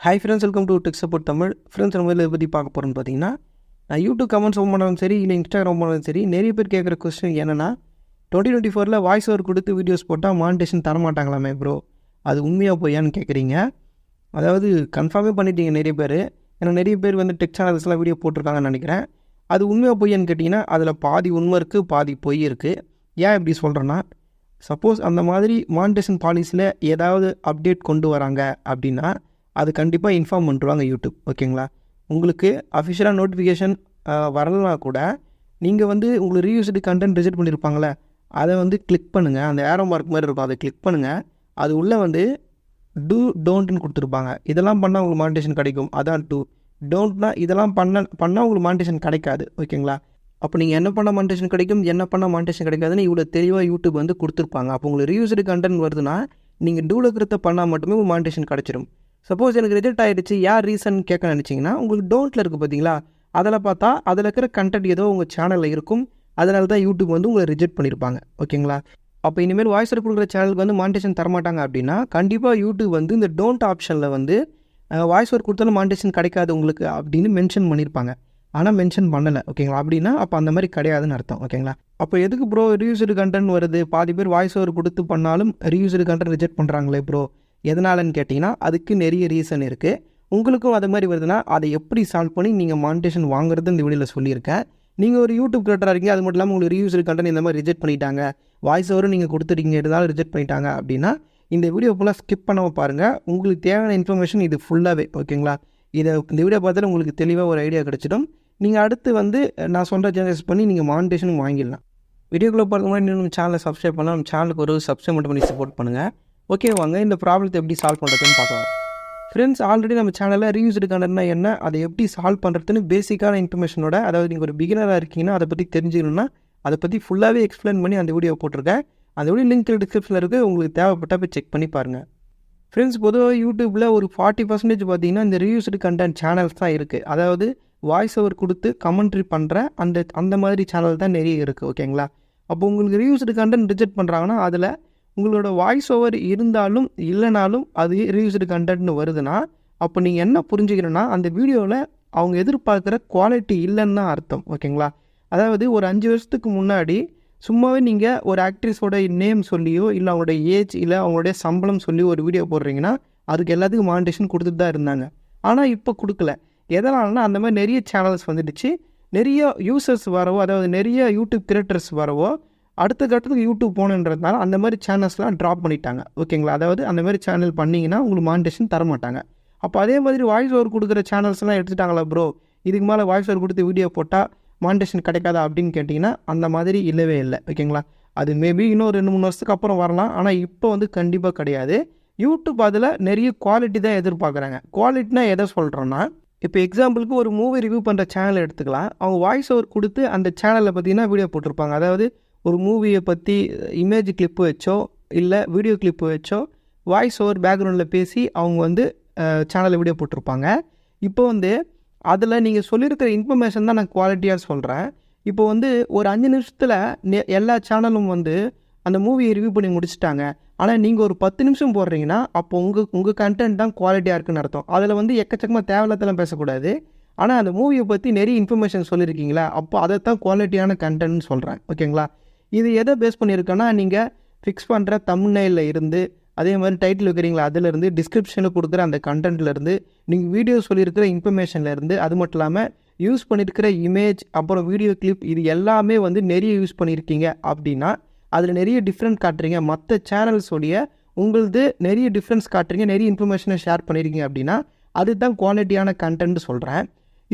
Hi friends, welcome to tech support Tamil. Friends, நம்ம இதை பற்றி பார்க்க போகிறோன்னு பார்த்தீங்கன்னா, நான் யூடியூப் கமெண்ட்ஸ் ஓப்பன் பண்ணாலும் சரி, இல்லை இன்ஸ்டாகிராம் பண்ணாலும் சரி, நிறைய பேர் கேட்குற கொஸ்டின் என்னென்னா, 2024 வாய்ஸ் ஓவர் கொடுத்து வீடியோஸ் போட்டால் மானிட்டேஷன் தரமாட்டாங்களாமே ப்ரோ, அது உண்மையாக போயான்னு கேட்குறீங்க. அதாவது கன்ஃபார்மே பண்ணிட்டீங்க நிறைய பேர். ஏன்னா நிறைய பேர் வந்து டெக் சேனல்ஸ்லாம் வீடியோ போட்டிருக்காங்கன்னு நினைக்கிறேன். அது உண்மையாக போயான்னு கேட்டிங்கன்னா, அதில் பாதி உண்மை இருக்குது, பாதி பொய் இருக்குது. ஏன் இப்படி சொல்கிறேன்னா, சப்போஸ் அந்த மாதிரி மானிட்டேஷன் பாலிசியில் ஏதாவது அப்டேட் கொண்டு வராங்க அப்படின்னா அது கண்டிப்பாக இன்ஃபார்ம் பண்ணுறாங்க யூடியூப். ஓகேங்களா? உங்களுக்கு அஃபிஷியலாக நோட்டிஃபிகேஷன் வரலனா கூட நீங்கள் வந்து உங்களுக்கு ரீயூஸ்டு கண்டென்ட் ரிஜெக்ட் பண்ணியிருப்பாங்களே, அதை வந்து கிளிக் பண்ணுங்கள். அந்த ஏரோ மார்க் மாதிரி இருக்கும், அதை கிளிக் பண்ணுங்கள். அது உள்ளே வந்து டூ டோன்ட்னு கொடுத்துருப்பாங்க. இதெல்லாம் பண்ணால் உங்களுக்கு மானிட்டேஷன் கிடைக்கும். அதான் டூ. டோன்ட்னா இதெல்லாம் பண்ணால் உங்களுக்கு மானிட்டேஷன் கிடைக்காது. ஓகேங்களா? அப்போ நீங்கள் என்ன பண்ணால் மானிட்டேஷன் கிடைக்கும், என்ன பண்ணால் மானிட்டேஷன் கிடைக்காதுன்னு இவ்வளோ தெளிவாக யூடியூப் வந்து கொடுத்துருப்பாங்க. அப்போ உங்களுக்கு ரீயூஸ்டு கண்டென்ட் வருதுன்னா நீங்கள் டூவில் இருக்கிறத பண்ணால் மட்டுமே உங்களுக்கு மானிட்டேஷன் கிடச்சிடும். சப்போஸ் எனக்கு ரிஜெக்ட் ஆகிடுச்சு, யார் ரீசன் கேட்க நினச்சிங்கன்னா, உங்களுக்கு டோன்ட்டில் இருக்குது பார்த்தீங்களா, அதில் பார்த்தா அதில் இருக்கிற கண்டென்ட் ஏதோ உங்கள் சேனலில் இருக்கும். அதனால தான் யூடியூப் வந்து உங்களை ரிஜெக்ட் பண்ணியிருப்பாங்க. ஓகேங்களா? அப்போ இனிமேல் வாய்ஸ் கொடுக்குற சேனலுக்கு வந்து மானிட்டேஷன் தரமாட்டாங்க அப்படின்னா கண்டிப்பாக யூடியூப் வந்து இந்த டோன்ட் ஆப்ஷனில் வந்து வாய்ஸ் ஓவர் கொடுத்தாலும் மானிட்டேஷன் கிடைக்காது உங்களுக்கு அப்படின்னு மென்ஷன் பண்ணியிருப்பாங்க. ஆனால் மென்ஷன் பண்ணலை. ஓகேங்களா? அப்படின்னா அப்போ அந்த மாதிரி கிடையாதுன்னு அர்த்தம். ஓகேங்களா? அப்போ எதுக்கு ப்ரோ ரீயூஸ்டு கண்டென்ட் வருது, பாதி பேர் வாய்ஸ் ஓவர் கொடுத்து பண்ணாலும் ரீயூஸ்டு கண்டென்ட் ரிஜெக்ட் பண்ணுறாங்களே ப்ரோ, எதனாலன்னு கேட்டிங்கன்னா அதுக்கு நிறைய ரீசன் இருக்குது. உங்களுக்கும் அது மாதிரி வருதுன்னா அதை எப்படி சால்வ் பண்ணி நீங்கள் மானிட்டேஷன் வாங்குறது இந்த வீடியோவில் சொல்லியிருக்கேன். நீங்கள் ஒரு யூடியூப் கிரியேட்டராக இருக்கீங்க, அது மட்டும் இல்லாமல் உங்களுக்கு ரீயூஸ்டு கண்டென்ட் இந்த மாதிரி ரிஜெக்ட் பண்ணிட்டாங்க, வாய்ஸ் ஓவரும் நீங்கள் கொடுத்துட்டீங்க, இருந்தாலும் ரிஜெக்ட் பண்ணிட்டாங்க அப்படின்னா இந்த வீடியோ ஃபுல்லாக ஸ்கிப் பண்ணாமல் பாருங்கள். உங்களுக்கு தேவையான இன்ஃபர்மேஷன் இது ஃபுல்லாகவே. ஓகேங்களா? இந்த வீடியோ பார்த்தாலும் உங்களுக்கு தெளிவாக ஒரு ஐடியா கிடச்சிடும். நீங்கள் அடுத்து வந்து நான் சொல்கிற சேஞ்சஸ் பண்ணி நீங்கள் மானிட்டேஷன் வாங்கிடலாம். வீடியோக்குள்ளே போகிறதுக்கு முன்னாடி நம்ம சேனலை சப்ஸ்கிரைப் பண்ணலாம். நம்ம சேனலுக்கு ஒரு சப்ஸ்கிரைப் மட்டும் பண்ணி சப்போர்ட் பண்ணுங்கள். ஓகே, வாங்க இந்த ப்ராப்ளத்தை எப்படி சால்வ் பண்ணுறதுன்னு பார்க்கலாம். ஃப்ரெண்ட்ஸ், ஆல்ரெடி நம்ம சேனலில் ரீயூஸ்டு கண்டென்ட்னா என்ன, அதை எப்படி சால்வ் பண்ணுறதுன்னு பேசிக்கான இன்ஃபர்மேஷனோட, அதாவது நீங்கள் ஒரு பிகினராக இருக்கீங்கன்னா அதை பற்றி தெரிஞ்சுக்கணுன்னா அதை பற்றி ஃபுல்லாகவே எக்ஸ்பிளைன் பண்ணி அந்த வீடியோ போட்டிருக்கேன். அந்த வீடியோ லிங்க் டிஸ்கிரிப்ஷனில் இருக்குது, உங்களுக்கு தேவைப்பட்ட போய் செக் பண்ணி பாருங்கள். ஃப்ரெண்ட்ஸ், பொதுவாக யூடியூப்பில் ஒரு 40% பார்த்தீங்கன்னா இந்த ரீயூஸ்டு கண்டென்ட் சேனல்ஸ் தான் இருக்குது. அதாவது வாய்ஸ் ஓவர் கொடுத்து கமெண்ட்ரி பண்ணுற அந்த மாதிரி சேனல் தான் நிறைய இருக்குது. ஓகேங்களா? அப்போ உங்களுக்கு ரீயூஸ்டு கண்டென்ட் ரிஜெக்ட் பண்ணுறாங்கன்னா அதில் உங்களோட வாய்ஸ் ஓவர் இருந்தாலும் இல்லைனாலும் அது ரீயூஸ்டு கண்டென்ட்னு வருதுன்னா அப்போ நீங்கள் என்ன புரிஞ்சுக்கணுன்னா அந்த வீடியோவில் அவங்க எதிர்பார்க்குற குவாலிட்டி இல்லைன்னு தான் அர்த்தம். ஓகேங்களா? அதாவது ஒரு 5 வருஷத்துக்கு முன்னாடி சும்மாவே நீங்கள் ஒரு ஆக்ட்ரஸோட நேம் சொல்லியோ இல்லை அவங்களோட ஏஜ் இல்லை அவங்களுடைய சம்பளம் சொல்லி ஒரு வீடியோ போடுறீங்கன்னா அதுக்கு எல்லாத்துக்கும் மானிட்டேஷன் கொடுத்துட்டு தான் இருந்தாங்க. ஆனால் இப்போ கொடுக்கல. எதனாலனா அந்த மாதிரி நிறைய சேனல்ஸ் வந்துடுச்சு, நிறைய யூசர்ஸ் வரவோ, அதாவது நிறைய யூடியூப் கிரியேட்டர்ஸ் வரவோ அடுத்த கட்டத்துக்கு யூடியூப் போகணுன்றதுனால அந்த மாதிரி சேனல்ஸ்லாம் ட்ராப் பண்ணிட்டாங்க. ஓகேங்களா? அதாவது அந்த மாதிரி சேனல் பண்ணிங்கன்னா உங்களுக்கு மானிட்டேஷன் தரமாட்டாங்க. அப்போ அதே மாதிரி வாய்ஸ் ஓவர் கொடுக்குற சேனல்ஸ்லாம் எடுத்துட்டாங்களா ப்ரோ, இதுக்கு மேலே வாய்ஸ் ஓவர் கொடுத்து வீடியோ போட்டால் மானிட்டேஷன் கிடைக்காதா அப்படின்னு கேட்டிங்கன்னா அந்த மாதிரி இல்லவே இல்லை. ஓகேங்களா? அது மேபி இன்னும் 2-3 வருஷத்துக்கு அப்புறம் வரலாம். ஆனால் இப்போ வந்து கண்டிப்பாக கிடையாது. யூடியூப் அதில் நிறைய குவாலிட்டி தான் எதிர்பார்க்குறாங்க. குவாலிட்டினா எதை சொல்கிறோன்னா, இப்போ எக்ஸாம்பிளுக்கு ஒரு மூவி ரிவ்யூ பண்ணுற சேனல் எடுத்துக்கலாம். அவங்க வாய்ஸ் ஓவர் கொடுத்து அந்த சேனலில் பார்த்தீங்கன்னா வீடியோ போட்டிருப்பாங்க. அதாவது ஒரு மூவியை பற்றி இமேஜ் கிளிப்பு வச்சோ இல்லை வீடியோ கிளிப்பு வச்சோ வாய்ஸ் ஓவர் பேக்ரவுண்டில் பேசி அவங்க வந்து சேனலில் வீடியோ போட்டிருப்பாங்க. இப்போ வந்து அதில் நீங்கள் சொல்லியிருக்கிற இன்ஃபர்மேஷன் தான் நான் குவாலிட்டியாக சொல்கிறேன். இப்போ வந்து ஒரு 5 நிமிஷத்தில் எல்லா சேனலும் வந்து அந்த மூவியை ரிவ்யூ பண்ணி முடிச்சுட்டாங்க. ஆனால் நீங்கள் ஒரு 10 நிமிஷம் போடுறீங்கன்னா அப்போ உங்கள் கண்டென்ட் தான் குவாலிட்டியாக இருக்குன்னு அர்த்தம். அதில் வந்து எக்கச்சக்கமாக தேவையில்லாதெல்லாம் பேசக்கூடாது. ஆனால் அந்த மூவியை பற்றி நிறைய இன்ஃபர்மேஷன் சொல்லியிருக்கீங்களா, அப்போ அதை தான் குவாலிட்டியான கண்டென்ட்னு சொல்கிறேன். ஓகேங்களா? இது எதை பேஸ் பண்ணியிருக்கேன்னா, நீங்கள் ஃபிக்ஸ் பண்ணுற தம்ப்நெயிலில் இருந்து, அதே மாதிரி டைட்டில் வைக்கிறீங்களா அதிலேருந்து, டிஸ்கிரிப்ஷனில் கொடுக்குற அந்த கண்டென்ட்லேருந்து, நீங்கள் வீடியோ சொல்லியிருக்கிற இன்ஃபர்மேஷன்லேருந்து, அது மட்டும் இல்லாமல் யூஸ் பண்ணியிருக்கிற இமேஜ் அப்புறம் வீடியோ கிளிப் இது எல்லாமே வந்து நிறைய யூஸ் பண்ணியிருக்கீங்க அப்படின்னா அதில் நிறைய டிஃப்ரெண்ட் காட்டுறீங்க, மற்ற சேனல்ஸோடைய உங்களது நிறைய டிஃப்ரென்ஸ் காட்டுறீங்க, நிறைய இன்ஃபர்மேஷனை ஷேர் பண்ணியிருக்கீங்க அப்படின்னா அதுதான் குவாலிட்டியான கண்டென்ட் சொல்கிறேன்.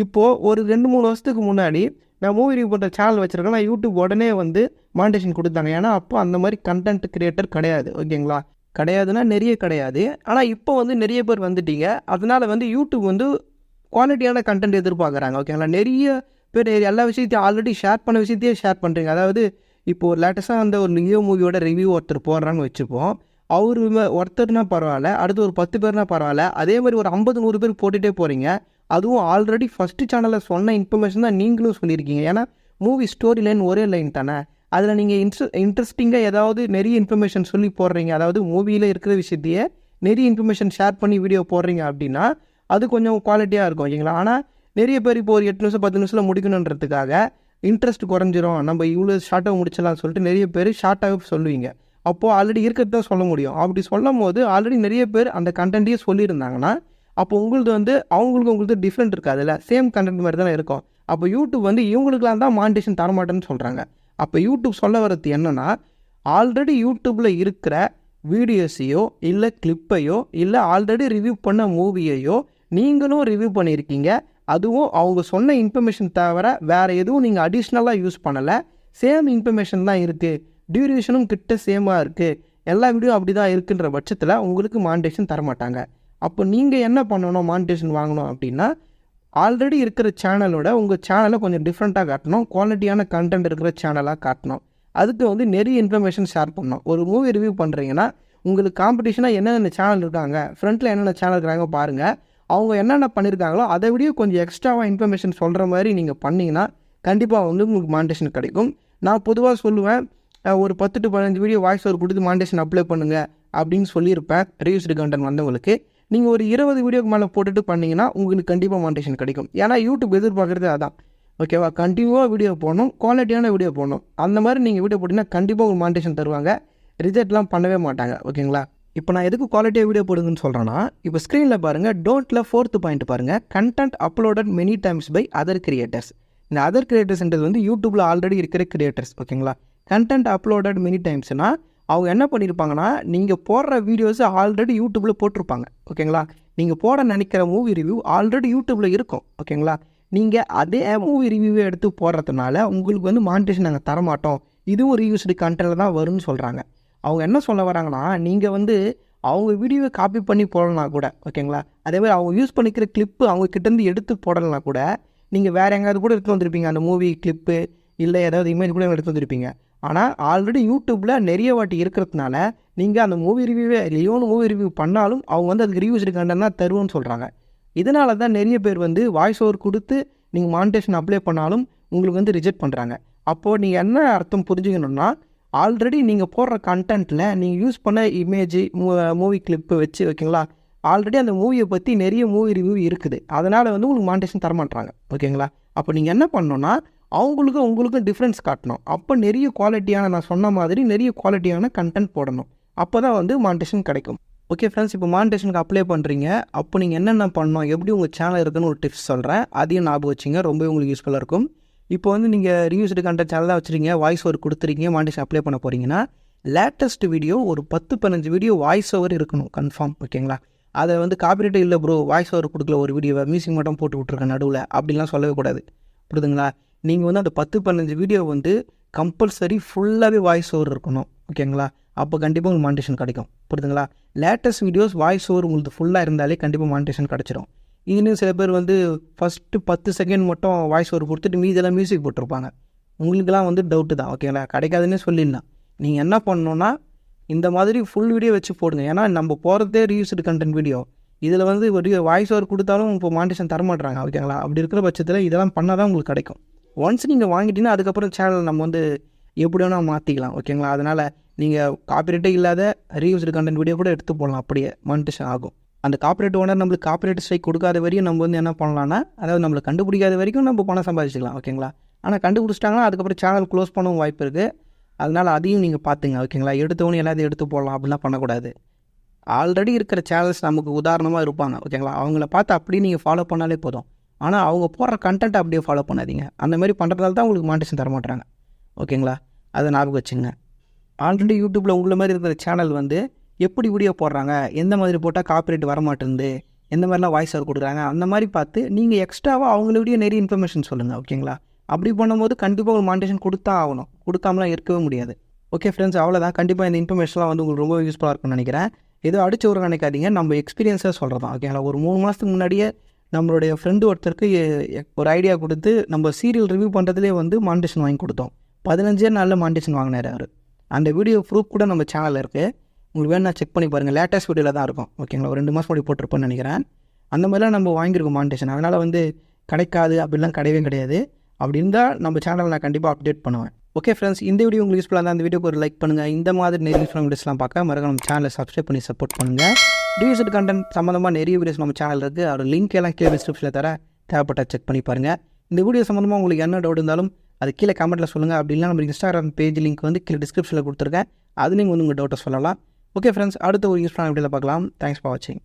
இப்போது ஒரு 2-3 வருஷத்துக்கு முன்னாடி நான் மூவி ரிவ்யூ பண்ணுற சேனல் வச்சுருக்கேன், யூடியூப் உடனே வந்து மானிட்டேஷன் கொடுத்தாங்க. ஏன்னா அப்போ அந்த மாதிரி கண்டென்ட் கிரியேட்டர் கிடையாது. ஓகேங்களா? கிடையாதுன்னா நிறைய கிடையாது. ஆனால் இப்போ வந்து நிறைய பேர் வந்துட்டீங்க. அதனால் வந்து யூடியூப் வந்து குவாலிட்டியான கண்டென்ட் எதிர்பார்க்குறாங்க. ஓகேங்களா? நிறைய பேர் எல்லா விஷயத்தையும் ஆல்ரெடி ஷேர் பண்ண விஷயத்தையே ஷேர் பண்ணுறீங்க. அதாவது இப்போது லேட்டஸ்ட்டாக அந்த ஒரு லியோ மூவியோட ரிவ்யூ ஒருத்தர் போடுறான்னு வச்சுப்போம். அவர் ஒருத்தர்னா பரவாயில்ல, அடுத்து ஒரு 10 பேர்னா பரவாயில்ல, அதே மாதிரி ஒரு 50-100 பேர் போட்டுகிட்டே போகிறீங்க. அதுவும் ஆல்ரெடி ஃபஸ்ட்டு சேனலில் சொன்ன இன்ஃபர்மேஷன் தான் நீங்களும் சொல்லியிருக்கீங்க. ஏன்னா மூவி ஸ்டோரி லைன் ஒரே லைன் தானே, அதில் நீங்கள் இன்ட்ரெஸ்டிங்காக ஏதாவது நிறைய இன்ஃபர்மேஷன் சொல்லி போடுறீங்க, அதாவது மூவியில் இருக்கிற விஷயத்தையே நிறைய இன்ஃபர்மேஷன் ஷேர் பண்ணி வீடியோ போடுறீங்க அப்படின்னா அது கொஞ்சம் குவாலிட்டியாக இருக்கும் ஓகேங்களா. ஆனால் நிறைய பேர் இப்போ ஒரு 8 நிமிஷம் 10 நிமிஷத்தில் முடிக்கணுன்றதுக்காக இன்ட்ரெஸ்ட் குறைஞ்சிரும், நம்ம இவ்வளோ ஷார்ட்டாக முடிச்சிடலாம்னு சொல்லிட்டு நிறைய பேர் ஷார்ட்டாகவே சொல்லுவீங்க. அப்போது ஆல்ரெடி இருக்கிறது தான் சொல்ல முடியும். அப்படி சொல்லும் போது ஆல்ரெடி நிறைய பேர் அந்த கண்டென்ட்டையே சொல்லியிருந்தாங்கன்னா அப்போ உங்களது வந்து அவங்களுக்கு டிஃப்ரெண்ட் இருக்காதுல்ல, சேம் கண்டென்ட் மாதிரி தானே இருக்கும். அப்போ யூடியூப் வந்து இவங்களுக்குலாம் தான் மானிட்டேஷன் தரமாட்டேன்னு சொல்கிறாங்க. அப்போ யூடியூப் சொல்ல வரது என்னென்னா, ஆல்ரெடி யூடியூப்பில் இருக்கிற வீடியோஸையோ இல்லை கிளிப்பையோ இல்லை ஆல்ரெடி ரிவ்யூ பண்ண மூவியையோ நீங்களும் ரிவ்யூ பண்ணியிருக்கீங்க, அதுவும் அவங்க சொன்ன இன்ஃபர்மேஷன் தவிர வேறு எதுவும் நீங்கள் அடிஷ்னலாக யூஸ் பண்ணலை, சேம் இன்ஃபர்மேஷன் தான் இருக்குது, டியூரேஷனும் கிட்ட சேமாக இருக்குது, எல்லா வீடியோ அப்படி தான் இருக்குன்ற பட்சத்தில் உங்களுக்கு மானிட்டேஷன் தரமாட்டாங்க. அப்போ நீங்கள் என்ன பண்ணணும் மானிட்டேஷன் வாங்கணும் அப்படின்னா, ஆல்ரெடி இருக்கிற சேனலோட உங்கள் சேனலை கொஞ்சம் டிஃப்ரெண்ட்டாக காட்டணும், குவாலிட்டியான கண்டென்ட் இருக்கிற சேனலாக காட்டணும். அதுக்கு வந்து நிறைய இன்ஃபர்மேஷன் ஷேர் பண்ணணும். ஒரு மூவி ரிவ்யூ பண்ணுறீங்கன்னா உங்களுக்கு காம்படிஷனாக என்னென்ன சேனல் இருக்காங்க, ஃப்ரண்ட்டில் என்னென்ன சேனல் இருக்கிறாங்க பாருங்கள், அவங்க என்னென்ன பண்ணியிருக்காங்களோ அதை விட கொஞ்சம் எக்ஸ்ட்ராவாக இன்ஃபர்மேஷன் சொல்கிற மாதிரி நீங்கள் பண்ணிங்கன்னா கண்டிப்பாக வந்து உங்களுக்கு மானிட்டேஷன் கிடைக்கும். நான் பொதுவாக சொல்லுவேன், ஒரு 10 to 15 வீடியோ வாய்ஸ் ஓவர் கொடுத்து மானிட்டேஷன் அப்ளை பண்ணுங்கள் அப்படின்னு சொல்லியிருப்பேன் ரிவ்யூஸ்டு கண்டென்ட் வந்தவங்களுக்கு. நீங்கள் ஒரு 20 வீடியோக்கு மேலே போட்டுட்டு பண்ணிங்கன்னா உங்களுக்கு கண்டிப்பாக மானிட்டேஷன் கிடைக்கும். ஏன்னா யூடியூப் எதிர்பார்க்குறது அதான், ஓகேவா, கண்டினியூவாக வீடியோ போடணும், குவாலிட்டியான வீடியோ போடணும். அந்த மாதிரி நீங்கள் வீடியோ போட்டிங்கன்னா கண்டிப்பாக உங்களுக்கு மானிட்டேஷன் தருவாங்க, ரிஜெக்ட்லாம் பண்ணவே மாட்டாங்க ஓகேங்களா. இப்போ நான் எதுக்கு குவாலிட்டியாக வீடியோ போடுங்கன்னு சொல்கிறேன்னா, இப்போ ஸ்க்ரீனில் பாருங்கள், டோன்ட்டில் 4th பாயிண்ட் பாருங்கள், content uploaded many times by other creators. இந்த அதர் கிரியேட்டர்ஸ்ன்றது வந்து யூடியூப்பில் ஆல்ரெடி இருக்கிற கிரியேட்டர்ஸ் ஓகேங்களா. கண்டென்ட் அப்லோடட் மெனி டைம்ஸ்னால் அவங்க என்ன பண்ணியிருப்பாங்கன்னா, நீங்கள் போடுற வீடியோஸை ஆல்ரெடி யூடியூப்பில் போட்டிருப்பாங்க ஓகேங்களா. நீங்கள் போட நினைக்கிற மூவி ரிவ்யூ ஆல்ரெடி யூடியூப்பில் இருக்கும் ஓகேங்களா. நீங்கள் அதே மூவி ரிவ்யூவை எடுத்து போடுறதுனால உங்களுக்கு வந்து மானிட்டேஷன் நாங்கள் தரமாட்டோம், இதுவும் ரிவ்யூஸ்டு கண்டென்ட்டில் தான் வரும்னு சொல்கிறாங்க. அவங்க என்ன சொல்ல வராங்கன்னா, நீங்கள் வந்து அவங்க வீடியோவை காப்பி பண்ணி போடலாம் கூட ஓகேங்களா. அதே மாதிரி அவங்க யூஸ் பண்ணிக்கிற கிளிப்பு அவங்க கிட்டேருந்து எடுத்து போடலாம் கூட, நீங்கள் வேறு எங்கேயாவது கூட எடுத்து வந்திருப்பீங்க அந்த மூவி கிளிப்பு, இல்லை ஏதாவது இமேஜ் கூட எடுத்து வந்திருப்பீங்க. ஆனால் ஆல்ரெடி யூடியூப்பில் நிறைய வாட்டி இருக்கிறதுனால நீங்கள் அந்த மூவி ரிவ்யூவே லியோன்னு மூவி ரிவ்யூ பண்ணாலும் அவங்க வந்து அதுக்கு ரிவ்யூஸ்டு கண்டென்ட் தான் தருவோன்னு சொல்கிறாங்க. இதனால தான் நிறைய பேர் வந்து வாய்ஸ் ஓவர் கொடுத்து நீங்கள் மானிட்டேஷன் அப்ளை பண்ணாலும் உங்களுக்கு வந்து ரிஜெக்ட் பண்ணுறாங்க. அப்போது நீங்கள் என்ன அர்த்தம் புரிஞ்சுக்கணுன்னா, ஆல்ரெடி நீங்கள் போடுற கண்டென்ட்டில் நீங்கள் யூஸ் பண்ண இமேஜ் மூவி கிளிப்பு வச்சு ஓகேங்களா, ஆல்ரெடி அந்த மூவியை பற்றி நிறைய மூவி ரிவ்யூ இருக்குது, அதனால் வந்து உங்களுக்கு மானிட்டேஷன் தரமாட்டாங்க ஓகேங்களா. அப்போ நீங்கள் என்ன பண்ணணுன்னா, உங்களுக்கும் டிஃப்ரென்ஸ் காட்டணும். அப்போ நிறைய குவாலிட்டியான, நான் சொன்ன மாதிரி நிறைய குவாலிட்டியான கண்டென்ட் போடணும், அப்போ தான் வந்து மானிட்டேஷன் கிடைக்கும். ஓகே ஃப்ரெண்ட்ஸ், இப்போ மானிட்டேஷனுக்கு அப்ளை பண்ணுறீங்க, அப்போ நீங்கள் என்னென்ன பண்ணணும், எப்படி உங்கள் சேனல் இருக்குன்னு ஒரு டிப்ஸ் சொல்கிறேன், அதையும் ஞாபகம் வச்சுங்க, ரொம்ப உங்களுக்கு யூஸ்ஃபுல்லாக இருக்கும். இப்போ வந்து நீங்கள் ரிவ்யூஸ்டு கண்டென்ட் சேனல் தான் வச்சுருக்கீங்க, வாய்ஸ் ஓவர் கொடுத்துருக்கீங்க, மானிட்டேஷன் அப்ளை பண்ண போகிறீங்கன்னா லேட்டஸ்ட் வீடியோ ஒரு 10-15 வீடியோ வாய்ஸ் ஓவர் இருக்கணும் கன்ஃபார்ம் ஓகேங்களா. அதை வந்து காப்பிரைட்டே இல்லை ப்ரோ, வாய்ஸ் ஓவர் கொடுக்கல, ஒரு வீடியோவை மியூசிக் மட்டும் போட்டு விட்ருக்கேன் நடுவில் அப்படின்லாம் சொல்லவே கூடாது, புரியுதுங்களா. நீங்கள் வந்து அந்த 10-15 வீடியோ வந்து கம்பல்சரி ஃபுல்லாகவே வாய்ஸ் ஓவர் இருக்கணும் ஓகேங்களா. அப்போ கண்டிப்பாக உங்களுக்கு மானிட்டேஷன் கிடைக்கும், புரியுதுங்களா. லேட்டஸ்ட் வீடியோஸ் வாய்ஸ் ஓவர் உங்களுக்கு ஃபுல்லாக இருந்தாலே கண்டிப்பாக மானிட்டேஷன் கிடச்சிரும். இன்னும் சில பேர் வந்து ஃபஸ்ட்டு 10 செகண்ட் மட்டும் வாய்ஸ் ஓவர் கொடுத்துட்டு மீதெல்லாம் மியூசிக் போட்டிருப்பாங்க, உங்களுக்கெல்லாம் வந்து டவுட்டு தான் ஓகேங்களா, கிடைக்காதுன்னே சொல்லிடலாம். நீங்கள் என்ன பண்ணணுன்னா, இந்த மாதிரி ஃபுல் வீடியோ வச்சு போடுங்க. ஏன்னா நம்ம போகிறதே ரிவ்யூஸ்டு கண்டென்ட் வீடியோ, இதில் வந்து ஒரு வாய்ஸ் ஓவர் கொடுத்தாலும் இப்போ மானிட்டேஷன் தரமாட்டுறாங்க ஓகேங்களா. அப்படி இருக்கிற பட்சத்தில் இதெல்லாம் பண்ணால் தான் உங்களுக்கு கிடைக்கும். ஒன்ஸ் நீங்கள் வாங்கிட்டீங்கன்னா அதுக்கப்புறம் சேனல் நம்ம வந்து எப்படி வேணால் மாற்றிக்கலாம் ஓகேங்களா. அதனால் நீங்கள் காப்பிரைட்டே இல்லாத ரிவ்யூஸ்டு கண்டென்ட் வீடியோ கூட எடுத்து போடலாம், அப்படியே மானிட்டேஷன் ஆகும். அந்த காப்பிரைட் ஓனர் நம்மளுக்கு காப்பிரைட் ஸ்ட்ரைக் கொடுக்காத வரையும் நம்ம வந்து என்ன பண்ணலான்னா, அதாவது நம்மளை கண்டுபிடிக்காத வரைக்கும் நம்ம பணம் சம்பாதிச்சிக்கலாம் ஓகேங்களா. ஆனால் கண்டுபிடிச்சிட்டாங்கன்னா அதுக்கப்புறம் சேனல் க்ளோஸ் பண்ணவும் வாய்ப்பு இருக்குது, அதனால் அதையும் நீங்கள் பார்த்துங்க ஓகேங்களா. எடுத்தவொன்னே எல்லாத்தையும் எடுத்து போடலாம் அப்படிலாம் பண்ணக்கூடாது. ஆல்ரெடி இருக்கிற சேனல்ஸ் நமக்கு உதாரணமாக இருப்பாங்க ஓகேங்களா, அவங்கள பார்த்து அப்படியே நீங்கள் ஃபாலோ பண்ணாலே போதும். ஆனால் அவங்க போடுற கண்டென்ட் அப்படியே ஃபாலோ பண்ணாதீங்க, அந்த மாதிரி பண்ணுறதால தான் உங்களுக்கு மானிட்டேஷன் தரமாட்டுறாங்க ஓகேங்களா. அதை ஞாபகம் வச்சுங்க. ஆல்ரெடி யூடியூப்பில் உங்களை மாதிரி இருக்கிற சேனல் வந்து எப்படி வீடியோ போடுறாங்க, எந்த மாதிரி போட்டால் காப்பிரைட் வரமாட்டேருந்து, எந்த மாதிரிலாம் வாய்ஸ் ஓவர் கொடுக்குறாங்க, அந்த மாதிரி பார்த்து நீங்கள் எக்ஸ்ட்ராவாக அவங்கள விட நிறைய இன்ஃபர்மேஷன் சொல்லுங்கள் ஓகேங்களா. அப்படி பண்ணும்போது கண்டிப்பாக ஒரு மானிட்டேஷன் கொடுத்தா ஆகணும், கொடுக்காமலாம் இருக்கவே முடியாது. ஓகே ஃப்ரெண்ட்ஸ், அவ்வளோதான். கண்டிப்பாக இந்த இன்ஃபர்மேஷன்லாம் வந்து உங்களுக்கு ரொம்ப யூஸ்ஃபுல்லாக இருக்கும்னு நினைக்கிறேன். ஏதோ அடிச்சு ஒரு நினைக்காதீங்க, நம்ம எக்ஸ்பீரியன்ஸாக சொல்கிறதான் ஓகேங்களா. ஒரு 3 மாதத்துக்கு முன்னாடியே நம்மளுடைய ஃப்ரெண்டு ஒருத்தருக்கு ஒரு ஐடியா கொடுத்து நம்ம சீரியல் ரிவ்யூ பண்ணுறதுலேயே வந்து மானிட்டேஷன் வாங்கி கொடுத்தோம். 15 நாளில் மானிட்டேஷன் வாங்கினார் அவர். அந்த வீடியோ ப்ரூஃப் கூட நம்ம சேனலில் இருக்குது, உங்களுக்கு வேணா செக் பண்ணி பாருங்கள். லேட்டஸ்ட் வீடியோவில் தான் இருக்கும் ஓகேங்களா, ஒரு 2 மாதம் முன்னாடி போட்டிருப்பேன்னு நினைக்கிறேன். அந்த மாதிரிலாம் நம்ம வாங்கியிருக்கோம் மானிட்டேஷன், அதனால் வந்து கிடைக்காது அப்படிலாம் கிடையவே கிடையாது. அப்படி இருந்தால் நம்ம சேனலில் நான் கண்டிப்பாக அப்டேட் பண்ணுவேன். ஓகே ஃப்ரெண்ட்ஸ், இந்த வீடியோ உங்களுக்கு யூஸ்ஃபுல்லாக இருந்தால் அந்த வீடியோக்கு ஒரு லைக் பண்ணுங்கள். இந்த மாதிரி நிறைய யூஸ்ஃபுல்லான வீடியோஸ்லாம் பார்க்க மறக்காம நம்ம சேனலை சப்ஸ்கிரைப் பண்ணி சப்போர்ட் பண்ணுங்கள். டிவிசட் கண்டென்ட் சம்மந்தமாக நிறைய வீடியோஸ் நம்ம சேனல் இருக்குது. அதோட லிங்க் எல்லாம் கீழே டிஸ்கிரிப்ஷனில் தர, தேவைப்பட்ட செக் பண்ணி பாருங்கள். இந்த வீடியோ சம்மந்தமாக உங்களுக்கு என்ன டவுட் இருந்தாலும் அது கீழே கமெண்ட்டில் சொல்லுங்கள். அப்படின்னா நம்ம இன்ஸ்டாகிராம் பேஜ் லிங்க் வந்து கீழே டிஸ்கிரிப்ஷனில் கொடுத்துருக்கேன். அது நீங்கள் வந்து உங்கள் டவுட்டை சொல்லலாம். ஓகே ஃப்ரெண்ட்ஸ், அடுத்த ஒரு யூஸ்ஃபுல்லான வீடியோவில் பார்க்கலாம். தேங்க்ஸ் ஃபார் வாட்சிங்.